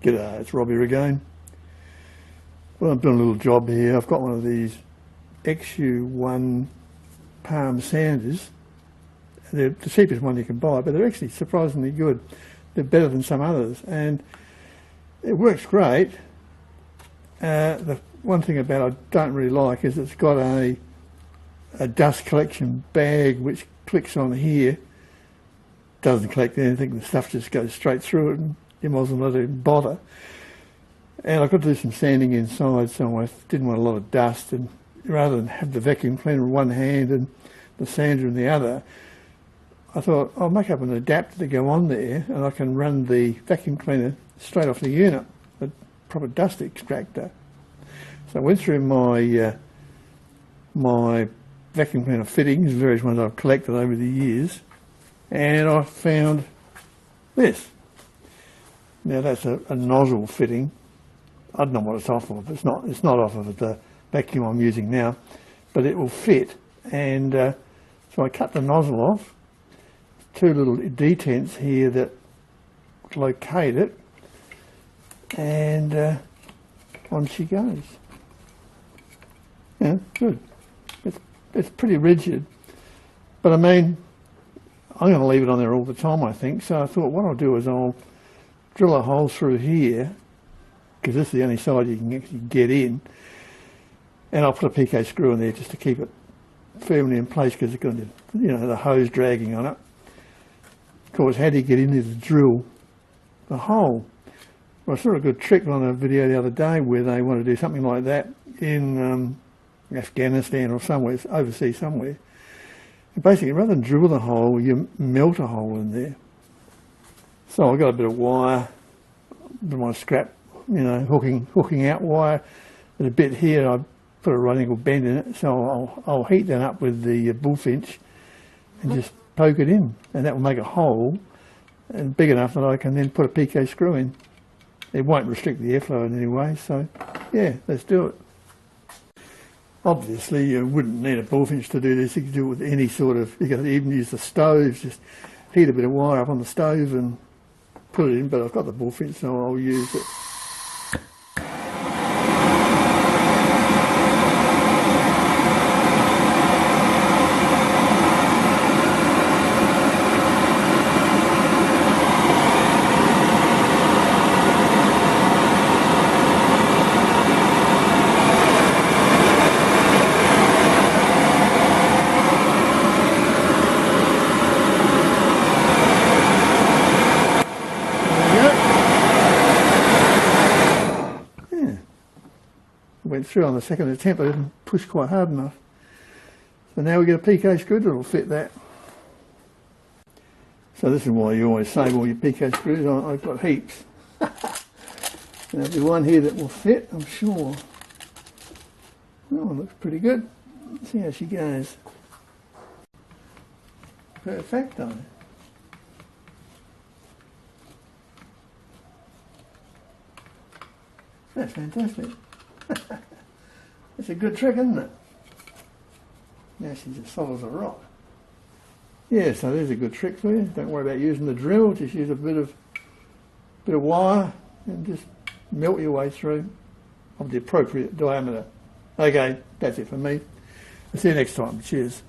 G'day, it's Robbie again. Well, I'm doing a little job here. I've got one of these XU1 palm sanders. They're the cheapest one you can buy, but they're actually surprisingly good. They're better than some others, and it works great. The one thing about it I don't really like is it's got a dust collection bag which clicks on here. Doesn't collect anything, the stuff just goes straight through it, and you might as well not even bother. And I've got to do some sanding inside, so I didn't want a lot of dust, and rather than have the vacuum cleaner in one hand and the sander in the other, I thought I'll make up an adapter to go on there, and I can run the vacuum cleaner straight off the unit, a proper dust extractor. So I went through my my vacuum cleaner fittings, various ones I've collected over the years, and I found this. Now that's a nozzle fitting. I don't know what it's off of. It's not off of the vacuum I'm using now, but it will fit. And so I cut the nozzle off. Two little detents here that locate it, and on she goes. Yeah, good. It's pretty rigid, but I mean, I'm going to leave it on there all the time, I think. So I thought what I'll do is I'll drill a hole through here, because this is the only side you can actually get in, and I'll put a PK screw in there just to keep it firmly in place, because it's got, the hose dragging on it. Of course, how do you get in there to drill the hole? Well, I saw a good trick on a video the other day where they want to do something like that in Afghanistan or somewhere, overseas somewhere. And basically, rather than drill the hole, you melt a hole in there. So I've got a bit of wire, a bit of my scrap, hooking out wire, and a bit here. I put a right angle bend in it, so I'll heat that up with the bullfinch and just poke it in, and that will make a hole, and big enough that I can then put a PK screw in. It won't restrict the airflow in any way, so yeah, let's do it. Obviously, you wouldn't need a bullfinch to do this. You could do it with any sort of, you can even use the stove, just heat a bit of wire up on the stove and put it in, but I've got the bullfinch, so I'll use it. Went through on the second attempt, I didn't push quite hard enough. So now we get a PK screw that will fit that. So this is why you always save all your PK screws. I've got heaps. There'll be one here that will fit, I'm sure. Oh, it looks pretty good. Let's see how she goes. Perfecto. That's fantastic. It's a good trick, isn't it? Now she's as solid as a rock. Yeah, so there's a good trick for you. Don't worry about using the drill, just use a bit of wire and just melt your way through of the appropriate diameter. Okay, that's it for me. I'll see you next time. Cheers.